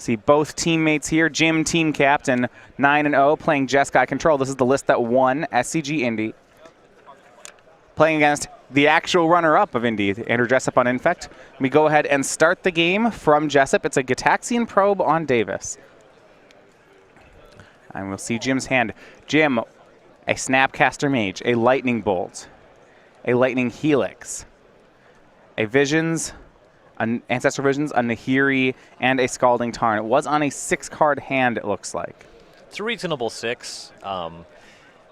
See both teammates here. Jim, team captain, 9-0, playing Jessup Control. This is the list that won SCG Indy. Playing against the actual runner-up of Indy, Andrew Jessup on Infect. We go ahead and start the game from Jessup. It's a Gitaxian Probe on Davis. And we'll see Jim's hand. Jim, a Snapcaster Mage, a Lightning Bolt, a Lightning Helix, a Visions, an Ancestral Visions, a Nahiri, and a Scalding Tarn. It was on a 6-card hand, it looks like. It's a reasonable 6.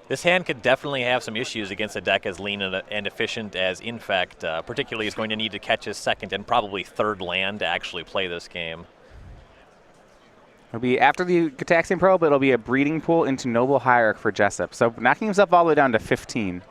This hand could definitely have some issues against a deck as lean and efficient as Infect. Particularly, is going to need to catch his second and probably third land to actually play this game. It'll be after the Gitaxian Probe, it'll be a breeding pool into Noble Hierarch for Jessup. So knocking himself all the way down to 15.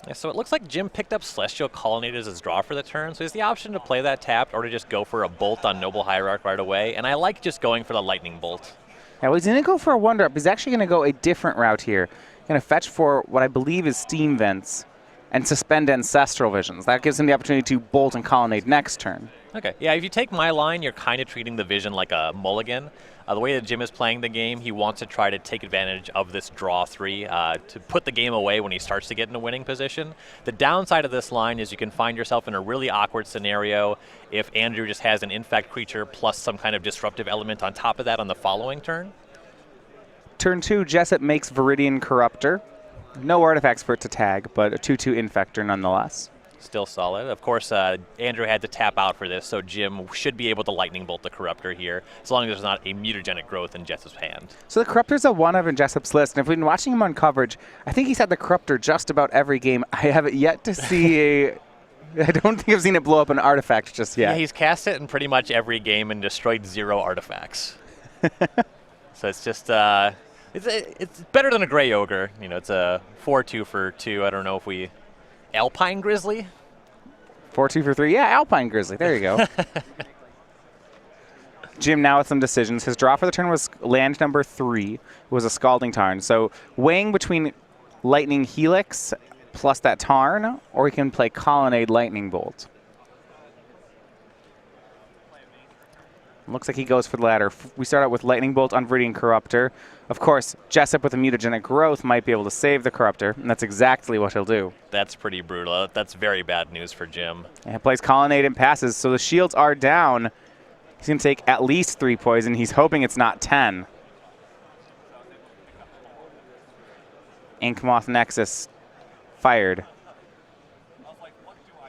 Yeah, so it looks like Jim picked up Celestial Colonnade as his draw for the turn. So he has the option to play that tapped or to just go for a Bolt on Noble Hierarch right away. And I like just going for the Lightning Bolt. Yeah, well, he's going to go for a Wonder Up. He's actually going to go a different route here. Going to fetch for what I believe is Steam Vents and suspend Ancestral Visions. That gives him the opportunity to Bolt and Colonnade next turn. Okay, yeah, if you take my line, you're kind of treating the Vision like a mulligan. The way that Jim is playing the game, he wants to try to take advantage of this draw 3 to put the game away when he starts to get in a winning position. The downside of this line is you can find yourself in a really awkward scenario if Andrew just has an Infect creature plus some kind of disruptive element on top of that on the following turn. Turn 2, Jessup makes Viridian Corruptor. No artifacts for it to tag, but a 2/2 Infector nonetheless. Still solid. Of course, Andrew had to tap out for this, so Jim should be able to Lightning Bolt the Corruptor here, as long as there's not a mutagenic growth in Jessup's hand. So the Corruptor's a one of in Jessup's list, and if we've been watching him on coverage, I think he's had the Corruptor just about every game. I haven't yet to see a... I don't think I've seen it blow up an artifact just yet. Yeah, he's cast it in pretty much every game and destroyed 0 artifacts. So it's just... It's better than a Grey Ogre. You know, it's a 4/2 for 2. I don't know if we... Alpine Grizzly? 4/2 for 3. Yeah, Alpine Grizzly. There you go. Jim now with some decisions. His draw for the turn was land number 3. It was a Scalding Tarn. So weighing between Lightning Helix plus that Tarn, or he can play Colonnade Lightning Bolt. Looks like he goes for the latter. We start out with Lightning Bolt on Viridian Corruptor. Of course, Jessup with a mutagenic growth might be able to save the Corruptor, and that's exactly what he'll do. That's pretty brutal. That's very bad news for Jim. And he plays Colonnade and passes, so the shields are down. He's going to take at least 3 poison. He's hoping it's not 10. Inkmoth Nexus fired.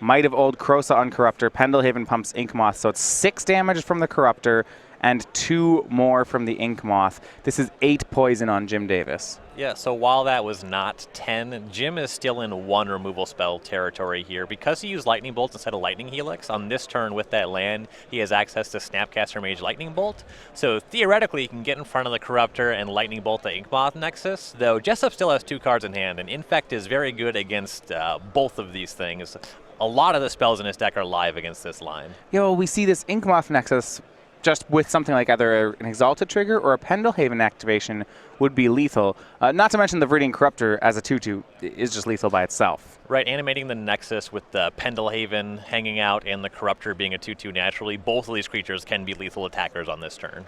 Might of Old Krosa on Corruptor. Pendelhaven pumps Inkmoth, so it's 6 damage from the Corruptor and 2 more from the Inkmoth. This is 8 poison on Jim Davis. Yeah, so while that was not 10, Jim is still in 1 removal spell territory here. Because he used Lightning Bolt instead of Lightning Helix, on this turn with that land, he has access to Snapcaster Mage Lightning Bolt. So theoretically, he can get in front of the Corruptor and Lightning Bolt the Inkmoth Nexus, though Jessup still has 2 cards in hand, and Infect is very good against both of these things. A lot of the spells in his deck are live against this line. Yeah, well, we see this Inkmoth Nexus just with something like either an Exalted trigger or a Pendelhaven activation would be lethal. Not to mention the Viridian Corruptor as a 2/2 is just lethal by itself. Right, animating the Nexus with the Pendelhaven hanging out and the Corruptor being a 2/2 naturally, both of these creatures can be lethal attackers on this turn.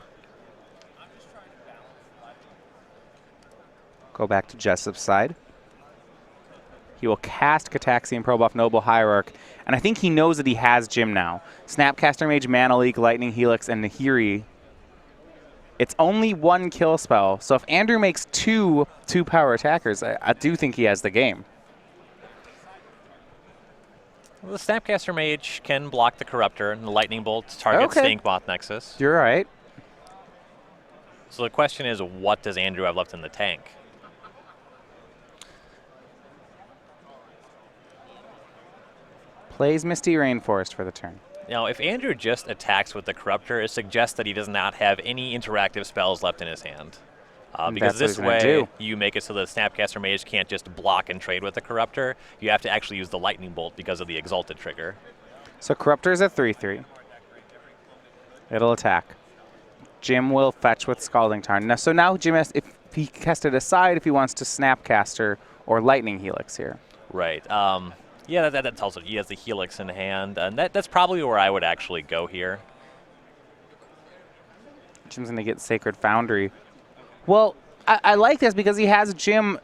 Go back to Jessup's side. He will cast Gitaxian Probe off Noble Hierarch, and I think he knows that he has Jim now. Snapcaster Mage, Mana Leak, Lightning Helix, and Nahiri. It's only 1 kill spell, so if Andrew makes 2 2-power attackers, I do think he has the game. Well, the Snapcaster Mage can block the Corruptor, and the Lightning Bolt targets the Inkmoth Nexus. You're right. So the question is, what does Andrew have left in the tank? Plays Misty Rainforest for the turn. Now, if Andrew just attacks with the Corruptor, it suggests that he does not have any interactive spells left in his hand. Because this way, you make it so the Snapcaster Mage can't just block and trade with the Corruptor. You have to actually use the Lightning Bolt because of the Exalted trigger. So Corruptor is a 3/3. It'll attack. Jim will fetch with Scalding Tarn. Now, so now Jim has, if he cast it aside, if he wants to Snapcaster or Lightning Helix here. Right. Yeah, that tells it he has the Helix in hand, and that's probably where I would actually go here. Jim's going to get Sacred Foundry. Well, I like this because he has Jim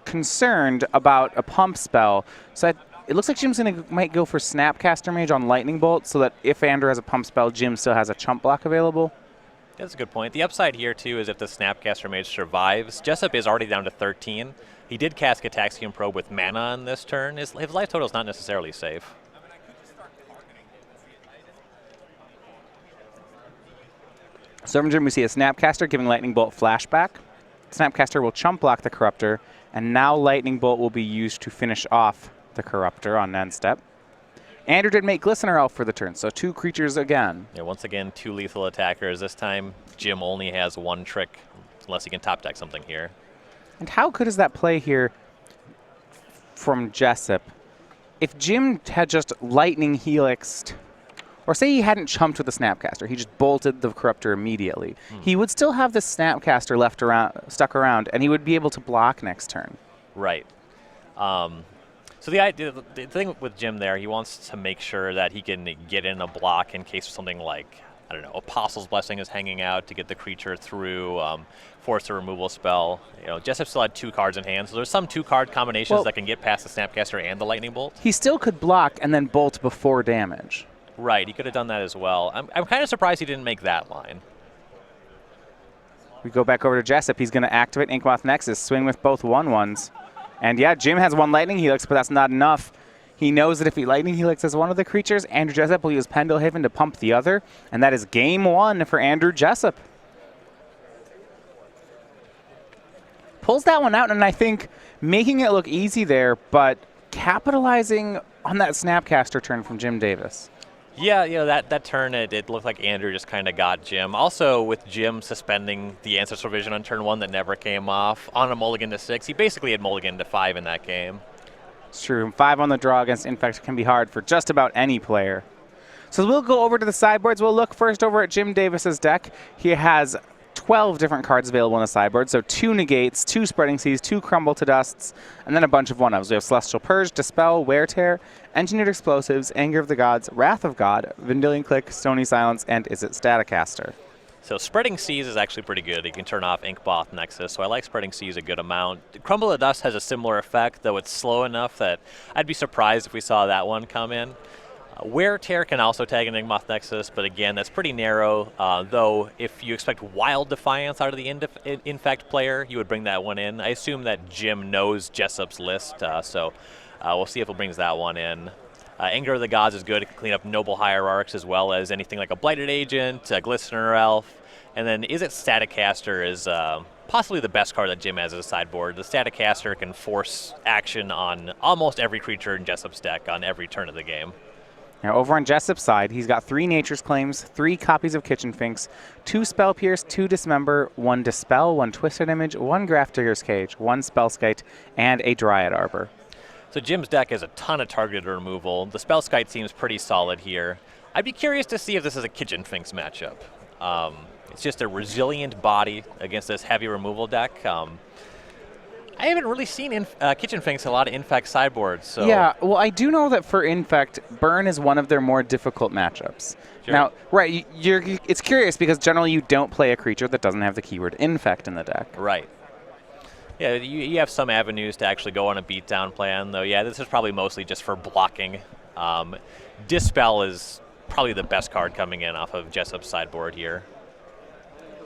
concerned about a pump spell. So it looks like Jim's might go for Snapcaster Mage on Lightning Bolt so that if Andrew has a pump spell, Jim still has a chump block available. That's a good point. The upside here, too, is if the Snapcaster Mage survives. Jessup is already down to 13. He did cast Gataxian Probe with mana on this turn. His life total is not necessarily safe. So from Jim, we see a Snapcaster giving Lightning Bolt flashback. Snapcaster will chump block the Corruptor, and now Lightning Bolt will be used to finish off the Corruptor on end step. Andrew did make Glistener Elf for the turn, so 2 creatures again. Yeah, once again, 2 lethal attackers. This time, Jim only has 1 trick, unless he can top deck something here. And how good is that play here from Jessup? If Jim had just Lightning Helixed, or say he hadn't chumped with the Snapcaster, he just bolted the Corruptor immediately, he would still have the Snapcaster stuck around, and he would be able to block next turn. Right. So the thing with Jim there, he wants to make sure that he can get in a block in case something like, I don't know, Apostle's Blessing is hanging out to get the creature through, force a removal spell. You know, Jessup still had 2 cards in hand, so there's some 2-card combinations that can get past the Snapcaster and the Lightning Bolt. He still could block and then bolt before damage. Right, he could have done that as well. I'm kind of surprised he didn't make that line. We go back over to Jessup. He's going to activate Inkmoth Nexus, swing with both 1/1s. And yeah, Jim has 1 Lightning Helix, but that's not enough. He knows that if he Lightning Helixes one of the creatures, Andrew Jessup will use Pendelhaven to pump the other, and that is game 1 for Andrew Jessup. Pulls that one out, and I think making it look easy there, but capitalizing on that Snapcaster turn from Jim Davis. Yeah, you know, that turn, it looked like Andrew just kind of got Jim. Also, with Jim suspending the Ancestral Vision on turn 1 that never came off, on a mulligan to 6, he basically had mulligan to 5 in that game. It's true. 5 on the draw against Infect can be hard for just about any player. So we'll go over to the sideboards. We'll look first over at Jim Davis's deck. He has 12 different cards available in the sideboard, so 2 Negates, 2 Spreading Seas, 2 Crumble to Dusts, and then a bunch of 1-ofs. We have Celestial Purge, Dispel, Wear Tear, Engineered Explosives, Anger of the Gods, Wrath of God, Vendilion Click, Stony Silence, and Izzet Staticaster. So Spreading Seas is actually pretty good. You can turn off Inkmoth Nexus, so I like Spreading Seas a good amount. Crumble to Dust has a similar effect, though it's slow enough that I'd be surprised if we saw that one come in. Wear Tear can also tag an Inkmoth Nexus, but again, that's pretty narrow, though if you expect Wild Defiance out of the Infect player, you would bring that one in. I assume that Jim knows Jessup's list, so we'll see if he brings that one in. Anger of the Gods is good. It can clean up Noble Hierarchs as well as anything like a Blighted Agent, a Glistener Elf, and then Izzet Staticaster is possibly the best card that Jim has as a sideboard. The Staticaster can force action on almost every creature in Jessup's deck on every turn of the game. Now, over on Jessup's side, he's got 3 Nature's Claims, 3 copies of Kitchen Finks, 2 Spell Pierce, 2 Dismember, 1 Dispel, 1 Twisted Image, 1 Grafdigger's Cage, 1 Spellskite, and a Dryad Arbor. So Jim's deck has a ton of targeted removal. The Spellskite seems pretty solid here. I'd be curious to see if this is a Kitchen Finks matchup. It's just a resilient body against this heavy removal deck. I haven't really seen Kitchen Finks a lot of Infect sideboards. So. Yeah, well, I do know that for Infect, Burn is one of their more difficult matchups. Sure. Now, right, it's curious because generally you don't play a creature that doesn't have the keyword Infect in the deck. Right. Yeah, you have some avenues to actually go on a beatdown plan, though. Yeah, this is probably mostly just for blocking. Dispel is probably the best card coming in off of Jessup's sideboard here.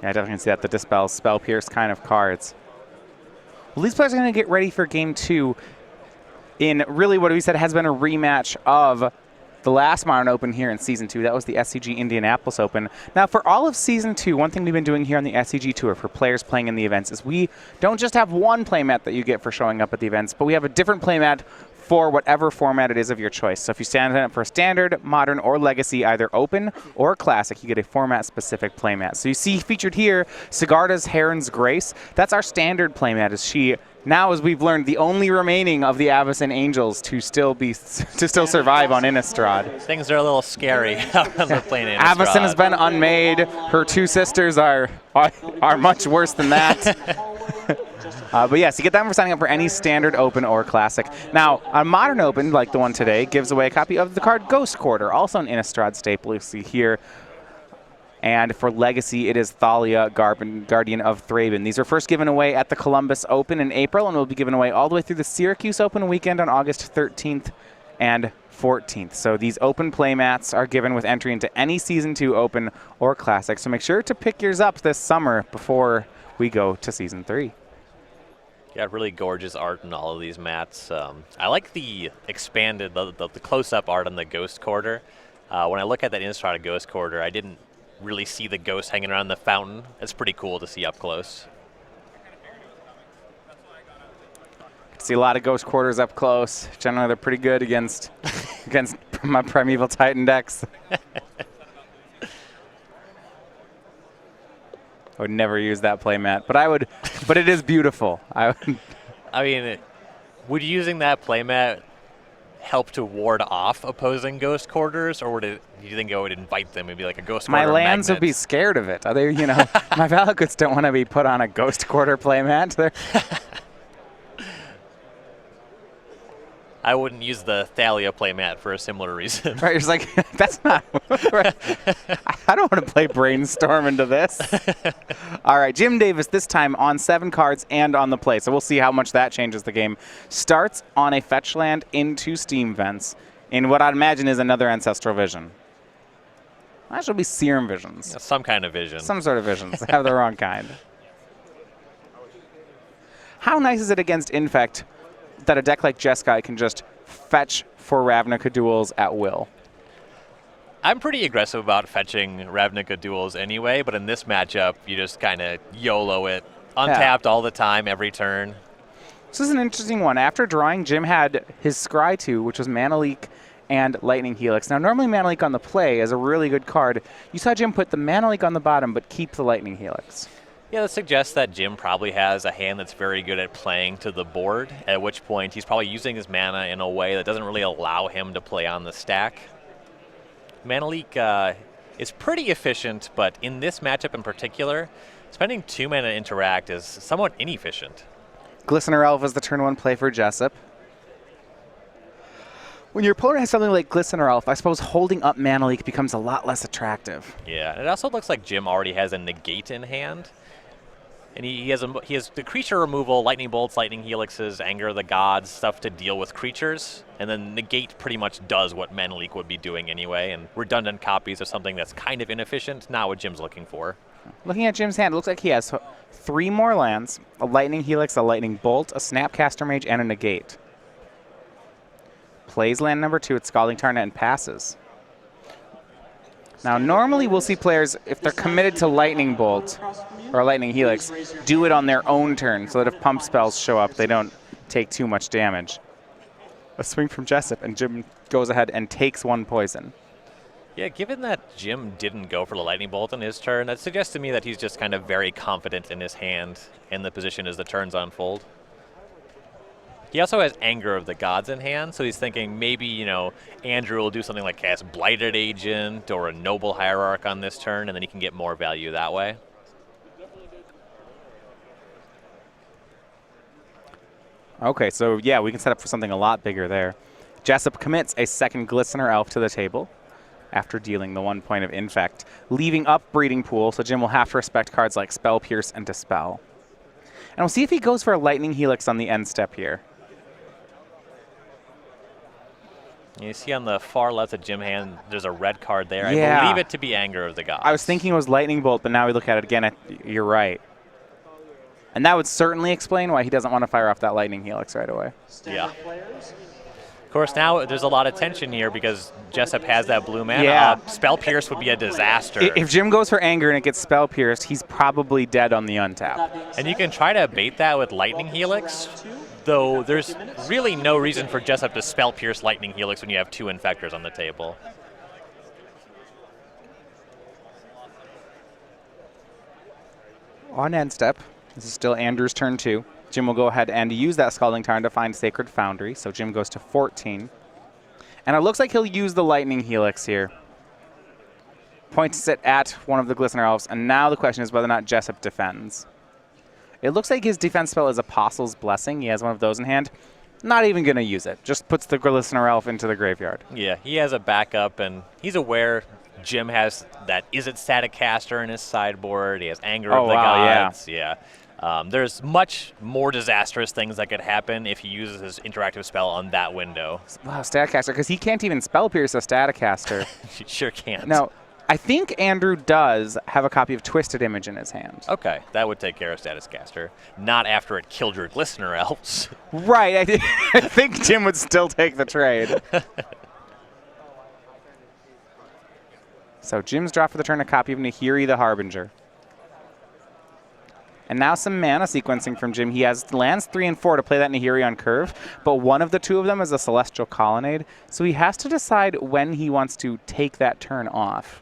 Yeah, I definitely see that, the Dispel, Spell Pierce kind of cards. Well, these players are going to get ready for Game 2 in really what we said has been a rematch of the last Modern Open here in Season 2. That was the SCG Indianapolis Open. Now, for all of Season 2, one thing we've been doing here on the SCG Tour for players playing in the events is we don't just have one playmat that you get for showing up at the events, but we have a different playmat for whatever format it is of your choice. So if you stand up for Standard, Modern, or Legacy, either Open or Classic, you get a format-specific playmat. So you see featured here, Sigarda's Heron's Grace. That's our Standard playmat. Is she now, as we've learned, the only remaining of the Avacyn Angels to still survive on Innistrad. Things are a little scary out on the plane. Avacyn has been unmade. Her 2 sisters are much worse than that. But yes, you get that for signing up for any Standard, Open, or Classic. Now, a Modern Open, like the one today, gives away a copy of the card Ghost Quarter, also an Innistrad staple you see here. And for Legacy, it is Thalia, Guardian of Thraben. These are first given away at the Columbus Open in April and will be given away all the way through the Syracuse Open weekend on August 13th and 14th. So these open playmats are given with entry into any Season 2 Open or Classic. So make sure to pick yours up this summer before we go to Season 3. Yeah, really gorgeous art in all of these mats. I like the expanded, the close-up art on the Ghost Quarter. When I look at that Innistrad Ghost Quarter, I didn't really see the ghost hanging around the fountain. It's pretty cool to see up close. See a lot of Ghost Quarters up close. Generally, they're pretty good against my Primeval Titan decks. I would never use that playmat, but I would. But it is beautiful. I mean, would using that playmat help to ward off opposing Ghost Quarters, or do you think it would invite them? It'd be like a Ghost Quarter. My lands would be scared of it. They, my Valakuts don't want to be put on a Ghost Quarter playmat. I wouldn't use the Thalia playmat for a similar reason. Right, you're just like, that's not. I don't want to play Brainstorm into this. All right, Jim Davis this time on 7 cards and on the play. So we'll see how much that changes the game. Starts on a fetch land into Steam Vents in what I'd imagine is another Ancestral Vision. That should be Serum Visions. Yeah, some kind of vision. Some sort of visions. They have the wrong kind. How nice is it against Infect that a deck like Jeskai can just fetch for Ravnica duels at will? I'm pretty aggressive about fetching Ravnica duels anyway, but in this matchup, you just kind of YOLO it. Untapped all the time, every turn. This is an interesting one. After drawing, Jim had his Scry 2, which was Mana Leak and Lightning Helix. Now, normally Mana Leak on the play is a really good card. You saw Jim put the Mana Leak on the bottom, but keep the Lightning Helix. Yeah, that suggests that Jim probably has a hand that's very good at playing to the board, at which point he's probably using his mana in a way that doesn't really allow him to play on the stack. Mana Leak is pretty efficient, but in this matchup in particular, spending 2 mana to interact is somewhat inefficient. Glistener Elf is the turn 1 play for Jessup. When your opponent has something like Glistener Elf, I suppose holding up Mana Leak becomes a lot less attractive. Yeah, and it also looks like Jim already has a negate in hand. And he has the creature removal, Lightning Bolts, Lightning Helixes, Anger of the Gods, stuff to deal with creatures. And then negate pretty much does what Mana Leak would be doing anyway. And redundant copies of something that's kind of inefficient, not what Jim's looking for. Looking at Jim's hand, it looks like he has 3 more lands, a Lightning Helix, a Lightning Bolt, a Snapcaster Mage, and a negate. Plays land number 2 at Scalding Tarn and passes. Now, normally we'll see players, if they're committed to Lightning Bolt or Lightning Helix, do it on their own turn so that if pump spells show up, they don't take too much damage. A swing from Jessup, and Jim goes ahead and takes 1 poison. Yeah, given that Jim didn't go for the Lightning Bolt on his turn, that suggests to me that he's just kind of very confident in his hand and the position as the turns unfold. He also has Anger of the Gods in hand, so he's thinking maybe, Andrew will do something like cast Blighted Agent or a Noble Hierarch on this turn, and then he can get more value that way. Okay, so yeah, we can set up for something a lot bigger there. Jessup commits a second Glistener Elf to the table after dealing the 1 point of Infect, leaving up Breeding Pool, so Jim will have to respect cards like Spell Pierce and Dispel. And we'll see if he goes for a Lightning Helix on the end step here. You see on the far left of Jim hand, there's a red card there. Yeah. I believe it to be Anger of the Gods. I was thinking it was Lightning Bolt, but now we look at it again, you're right. And that would certainly explain why he doesn't want to fire off that Lightning Helix right away. Yeah. Of course, now there's a lot of tension here because Jessup has that blue mana. Yeah. Spell Pierce would be a disaster. If Jim goes for Anger and it gets Spell Pierced, he's probably dead on the untap. And you can try to bait that with Lightning Helix, though there's really no reason for Jessup to Spell Pierce Lightning Helix when you have 2 Infectors on the table. On end step, this is still Andrew's turn 2. Jim will go ahead and use that Scalding Tarn to find Sacred Foundry, so Jim goes to 14. And it looks like he'll use the Lightning Helix here. Points it at one of the Glistener Elves, and now the question is whether or not Jessup defends. It looks like his defense spell is Apostle's Blessing. He has one of those in hand. Not even going to use it. Just puts the Glistener Elf into the graveyard. Yeah, he has a backup, and he's aware Jim has that Is It Static Caster in his sideboard. He has Anger Oh, of the wow, Gods. Yeah. There's much more disastrous things that could happen if he uses his interactive spell on that window. Wow, Staticaster, because he can't even spell pierce a Staticaster. He sure can't. Now, I think Andrew does have a copy of Twisted Image in his hand. Okay, that would take care of Status Caster. Not after it killed your Glistener Elves. Right, I think Jim would still take the trade. So Jim's draw for the turn a copy of Nahiri the Harbinger. And now some mana sequencing from Jim. He has lands 3 and 4 to play that Nahiri on curve, but one of the two of them is a Celestial Colonnade, so he has to decide when he wants to take that turn off.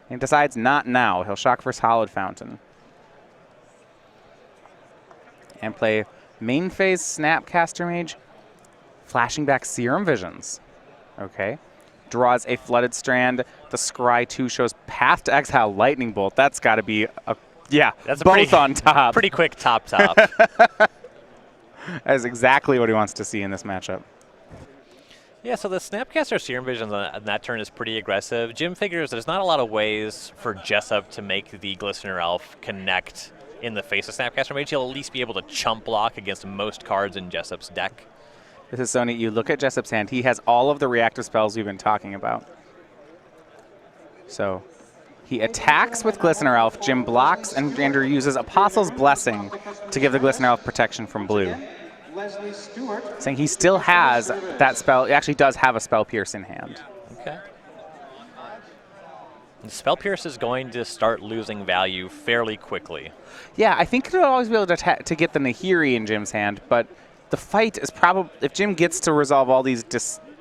He decides not now. He'll shock first Hallowed Fountain. And play main phase Snapcaster Mage, flashing back Serum Visions. Okay. Draws a Flooded Strand. The Scry 2 shows Path to Exile Lightning Bolt. That's got to be a, yeah, that's both on top. Pretty quick top. That is exactly what he wants to see in this matchup. Yeah, so the Snapcaster Serum Visions on that turn is pretty aggressive. Jim figures there's not a lot of ways for Jessup to make the Glistener Elf connect in the face of Snapcaster Mage. He'll at least be able to chump block against most cards in Jessup's deck. This is so neat. You look at Jessup's hand. He has all of the reactive spells we've been talking about. So he attacks with Glistener Elf. Jim blocks, and Andrew uses Apostle's Blessing to give the Glistener Elf protection from blue. Saying he still has that spell. He actually does have a Spell Pierce in hand. Okay. The Spell Pierce is going to start losing value fairly quickly. Yeah, I think he'll always be able to get the Nahiri in Jim's hand, but the fight is probably, if Jim gets to resolve all these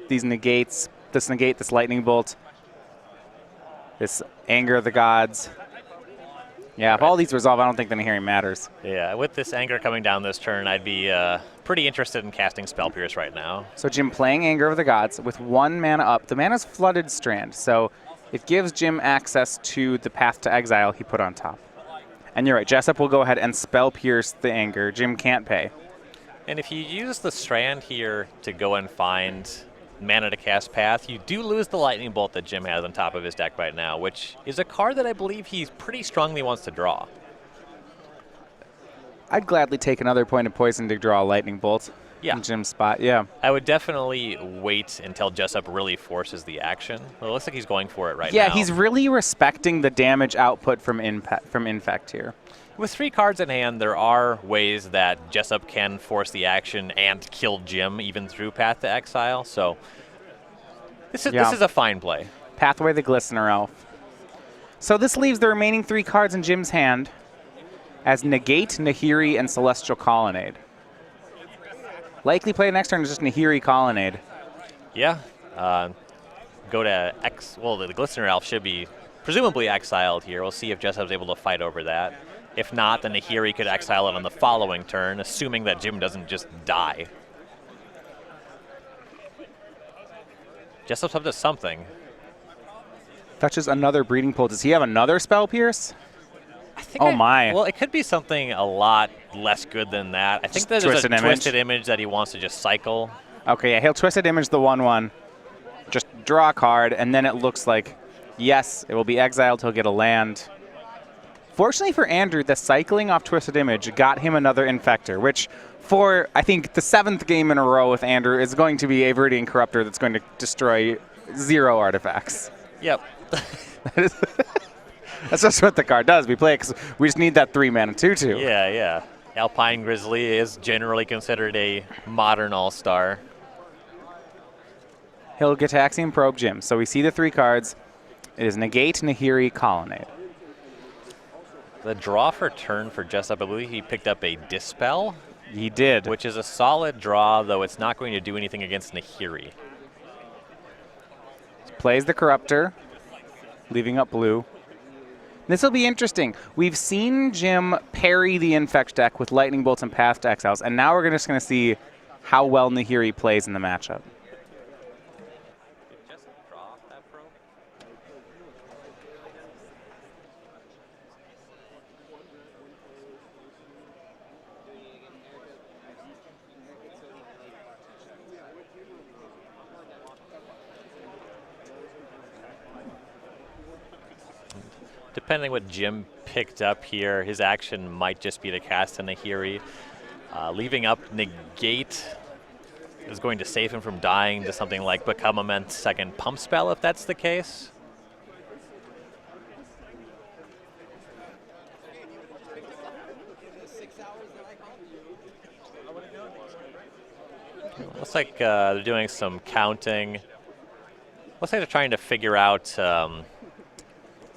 negates, this negate, this Lightning Bolt, this Anger of the Gods. Yeah, if all these resolve, I don't think the Nahiri matters. Yeah, with this Anger coming down this turn, I'd be pretty interested in casting Spell Pierce right now. So Jim playing Anger of the Gods with 1 mana up. The mana's Flooded Strand, so it gives Jim access to the Path to Exile he put on top. And you're right, Jessup will go ahead and Spell Pierce the Anger. Jim can't pay. And if you use the Strand here to go and find mana to cast Path, you do lose the Lightning Bolt that Jim has on top of his deck right now, which is a card that I believe he pretty strongly wants to draw. I'd gladly take another point of poison to draw a Lightning Bolt in Jim's spot. Yeah. I would definitely wait until Jessup really forces the action. Well, it looks like he's going for it right now. Yeah, he's really respecting the damage output from Infect here. With 3 cards in hand, there are ways that Jessup can force the action and kill Jim even through Path to Exile. So this is a fine play. Pathway the Glistener Elf. So this leaves the remaining 3 cards in Jim's hand as Negate, Nahiri, and Celestial Colonnade. Likely play next turn is just Nahiri Colonnade. Yeah. Go to well, the Glistener Elf should be presumably exiled here. We'll see if Jessup's able to fight over that. If not, then Nahiri could exile it on the following turn, assuming that Jim doesn't just die. Jessup's up to something. Touches another Breeding Pool. Does he have another Spell Pierce? I think my. Well, it could be something a lot less good than that. I think there's a Twisted Image that he wants to just cycle. Okay, yeah, he'll Twisted Image the 1/1. Just draw a card, and then it looks like, yes, it will be exiled. He'll get a land. Fortunately for Andrew, the cycling off Twisted Image got him another Infector, which for, I think, the 7th game in a row with Andrew is going to be a Viridian Corruptor that's going to destroy 0 artifacts. Yep. That's just what the card does. We play it 'cause we just need that 3-mana 2/2. Yeah. Alpine Grizzly is generally considered a modern all-star. He'll Gitaxian Probe Jim. So we see the 3 cards. It is Negate, Nahiri, Colonnade. The draw for turn for Jessup, I believe he picked up a Dispel. He did. Which is a solid draw, though it's not going to do anything against Nahiri. Plays the Corruptor, leaving up blue. This will be interesting. We've seen Jim parry the Infect deck with Lightning Bolts and Path to Exiles, and now we're just going to see how well Nahiri plays in the matchup. depending what Jim picked up here, his action might just be to cast a Nahiri. Leaving up Negate is going to save him from dying to something like Become Immense second pump spell, if that's the case. Looks like they're doing some counting. Looks like they're trying to figure out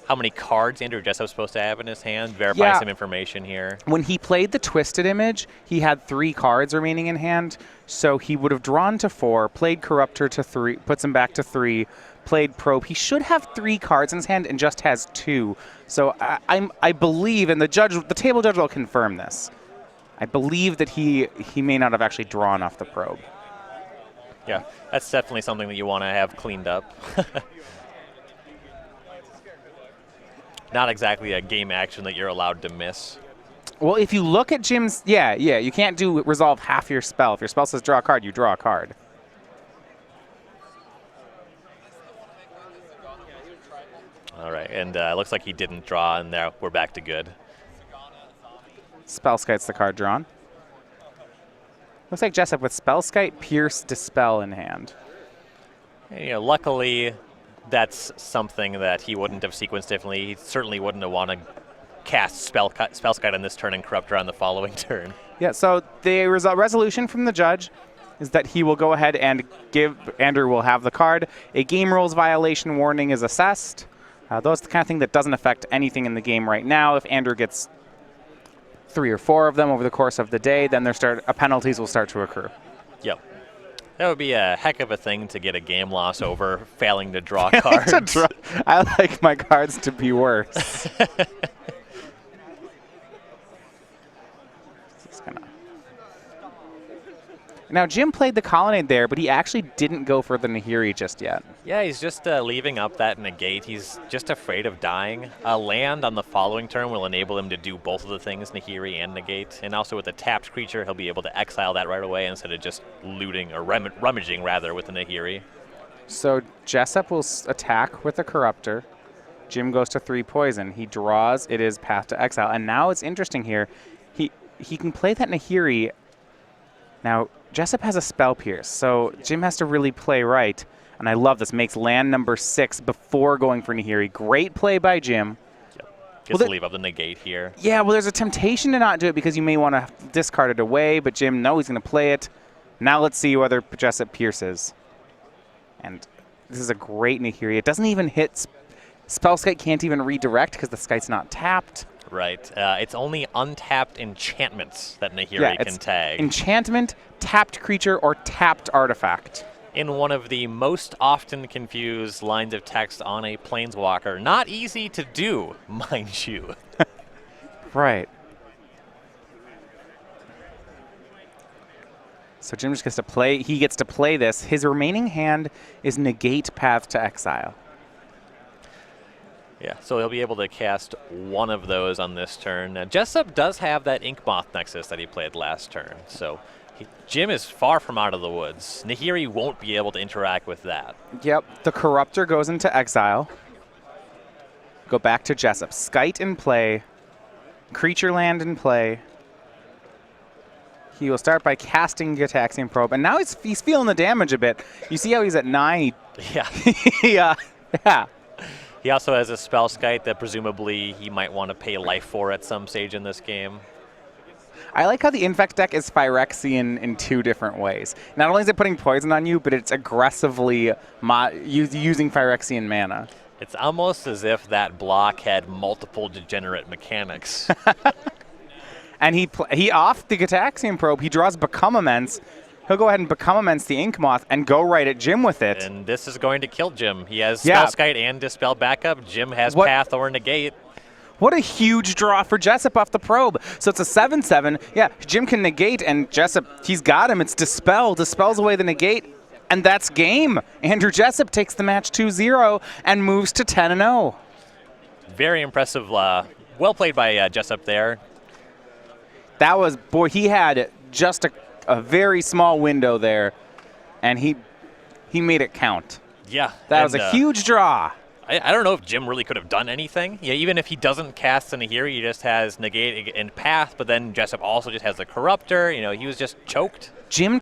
how many cards Andrew Jessup's supposed to have in his hand, verify some information here. When he played the Twisted Image, he had 3 cards remaining in hand, so he would have drawn to 4, played Corruptor to 3, puts him back to 3, played Probe. He should have 3 cards in his hand and just has 2. So I believe, and the table judge will confirm this, I believe that he may not have actually drawn off the Probe. Yeah, that's definitely something that you want to have cleaned up. Not exactly a game action that you're allowed to miss. Well, if you look at Jim's, you can't resolve half your spell. If your spell says draw a card, you draw a card. All right, and it looks like he didn't draw, and there we're back to good. Spellskite's the card drawn. Looks like Jessup with Spellskite, Pierce, Dispel in hand. And, luckily, that's something that he wouldn't have sequenced differently. He certainly wouldn't have wanted to cast Spellskite on this turn and Corruptor on the following turn. Yeah, so the resolution from the judge is that he will go ahead and Andrew will have the card. A game rules violation warning is assessed. Those are the kind of thing that doesn't affect anything in the game right now. If Andrew gets 3 or 4 of them over the course of the day, then penalties will start to accrue. Yep. That would be a heck of a thing to get a game loss over, failing to draw cards. I like my cards to be worse. Now, Jim played the Colonnade there, but he actually didn't go for the Nahiri just yet. Yeah, he's just leaving up that Negate. He's just afraid of dying. A land on the following turn will enable him to do both of the things, Nahiri and Negate. And also with a tapped creature, he'll be able to exile that right away instead of just looting, or rummaging rather, with the Nahiri. So Jessup will attack with a Corruptor. Jim goes to 3 poison. He draws. It is Path to Exile. And now it's interesting here. He can play that Nahiri. Now, Jessup has a Spell Pierce, so Jim has to really play right. And I love this. Makes land number 6 before going for Nahiri. Great play by Jim. Yep. Gets to leave up the Negate here. Yeah, well, there's a temptation to not do it because you may want to discard it away, but Jim, no, he's going to play it. Now let's see whether Jessup pierces. And this is a great Nahiri. It doesn't even hit. Spellskite can't even redirect because the Skite's not tapped. Right. It's only untapped enchantments that Nahiri can tag. Enchantment, tapped creature, or tapped artifact. In one of the most often confused lines of text on a Planeswalker. Not easy to do, mind you. Right. So Jim just gets to play. He gets to play this. His remaining hand is Negate Path to Exile. Yeah, so he'll be able to cast one of those on this turn. Now, Jessup does have that Inkmoth Nexus that he played last turn, so Jim is far from out of the woods. Nahiri won't be able to interact with that. Yep, the Corruptor goes into exile. Go back to Jessup. Skite in play. Creature land in play. He will start by casting Gitaxian Probe, and now he's feeling the damage a bit. You see how he's at 9? Yeah. Yeah. He also has a Spellskite that presumably he might want to pay life for at some stage in this game. I like how the Infect deck is Phyrexian in 2 different ways. Not only is it putting poison on you, but it's aggressively using Phyrexian mana. It's almost as if that block had multiple degenerate mechanics. And he off the Gitaxian Probe, he draws Become Immense. He'll go ahead and Become Immense the Inkmoth and go right at Jim with it. And this is going to kill Jim. He has Spellskite and Dispel backup. Jim has Path or Negate. What a huge draw for Jessup off the Probe. So it's a 7/7. Yeah, Jim can negate, and Jessup, he's got him. It's Dispel. Dispels away the negate, and that's game. Andrew Jessup takes the match 2-0 and moves to 10-0. Very impressive. Well played by Jessup there. That was, boy, he had just a very small window there, and he made it count. Yeah. That was a huge draw. I don't know if Jim really could have done anything. Yeah, even if he doesn't cast Nahiri, he just has Negate and Path, but then Jessup also just has the Corruptor. You know, he was just choked. Jim